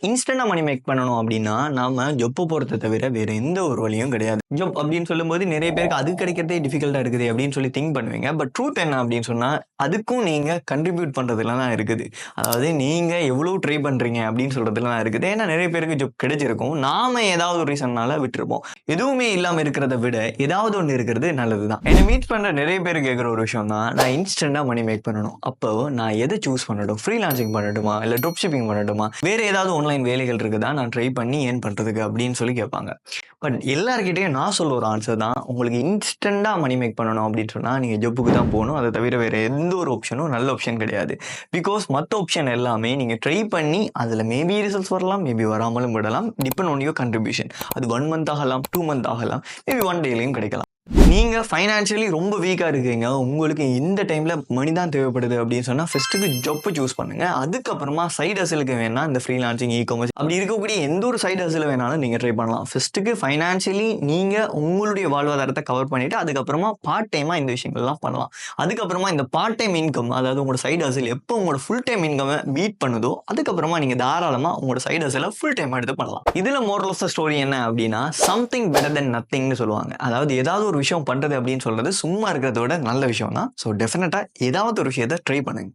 இன்ஸ்டன்ட்டா மணி make பண்ணணும் அப்படின்னா, நாம ஜொப் போறத தவிர வேற எந்த ஒரு வழியும் கிடையாது. ஜொப் அப்படின்னு சொல்லும்போது நெறைய பேருக்கு அது கிடைக்கிறதே டிஃபிகல்ட்டா இருக்குது அப்படின்னு சொல்லி திங்க் பண்ணுவீங்க. பட் ட்ரூத் என்ன அப்படின்னு சொன்னா, அதுக்கும் நீங்க கன்ட்ரிபியூட் பண்றதுல தான் இருக்குது. அதாவது நீங்க எவ்வளோ ட்ரை பண்றீங்க அப்படின்னு சொல்றதுல தான் இருக்குது. ஏன்னா நெறைய பேருக்கு ஜொப் கிடைச்சிருக்கும். நாம ஏதாவது ஒரு ரீசன்னால விட்டுருப்போம். எதுவுமே இல்லாம இருக்கிறத விட ஏதாவது ஒண்ணு இருக்கிறது நல்லது தான். என்ன மீட் பண்ற நெறைய பேர் கேட்கிற ஒரு விஷயம் தான், நான் இன்ஸ்டன்ட்டா மணி மேக் பண்ணணும். அப்போ நான் எத சூஸ் பண்ணட்டும்? ஃப்ரீலான்சிங் பண்ணட்டுமா? இல்ல ட்ராப் ஷிப்பிங் பண்ணட்டுமா? வேற ஏதாவது ஆன்லைன் வேலைகள் இருக்குதா? நான் ட்ரை பண்ணி ஏர்ன் பண்றதுக்கு அப்படின்னு சொல்லி கேட்பாங்க. பட் எல்லார்கிட்டயும் நான் சொல்ல ஒரு ஆன்சர் தான். உங்களுக்கு இன்ஸ்டன்ட்டா மணி மேக் பண்ணணும் அப்படின்னு சொன்னா, நீங்க ஜாப்புக்கு தான் போணும். அத தவிர வேற எந்த ஒரு ஆப்ஷனும் நல்ல ஆப்ஷன் கிடையாது. பிகாஸ் மத்த ஆப்ஷன் எல்லாமே நீங்க ட்ரை பண்ணி அதுல மேபி ரிசல்ட்ஸ் வரலாம், மேபி வராமலும் விடலாம். Depend on your contribution. அது 1 மந்த் ஆகலாம், 2 மந்த் ஆகலாம், மேபி 1 டேலயும் கிடைக்கலாம். நீங்க ஃபைனான்ஷியலி ரொம்ப வீக்கா இருக்கீங்க. உங்களுக்கு இந்த டைம்ல மணி தான் தேவைப்படுது அப்படின்னு சொன்னா, ஃபர்ஸ்ட்டுக்கு ஜாப் சூஸ் பண்ணுங்க. அதுக்கப்புறமா சைடு ஹஸ்லுக்கு வேணா இந்த ஃப்ரீலான்சிங், இ-காமர்ஸ் அப்படி இருக்கக்கூடிய எந்த ஒரு சைடு ஹஸ்ல் வேணாலும் நீங்க ட்ரை பண்ணலாம். ஃபர்ஸ்ட்டுக்கு ஃபைனான்ஷியலி நீங்க உங்களுடைய வாழ்வாதாரத்த கவர் பண்ணிட்டு, அதுக்கப்புறமா பார்ட் டைமா இந்த விஷயங்கள்லாம் பண்ணலாம். அதுக்கப்புறமா இந்த பார்ட் டைம் இன்கம், அதாவது உங்களோட சைடு ஹஸ்ல் எப்போ உங்களோட ஃபுல் டைம் இன்கம பீட் பண்ணுதோ, அதுக்கப்புறமா நீங்க தாராளமா உங்களோட சைடு ஹஸ்ல ஃபுல் டைமா எடுத்து பண்ணலாம். இதுல மோரல் ஆஃப் த ஸ்டோரி என்ன அப்படின்னா, சம்திங் பெட்டர் தென் நத்திங்னு சொல்லுவாங்க. அதாவது ஏதாவது ஒரு விஷயம் பண்றது அப்படின்னு சொல்றது சும்மா இருக்கிறத விட நல்ல விஷயம் தான். ஸோ டெஃபினட்டா ஏதாவது ஒரு விஷயத்த ட்ரை பண்ணுங்க.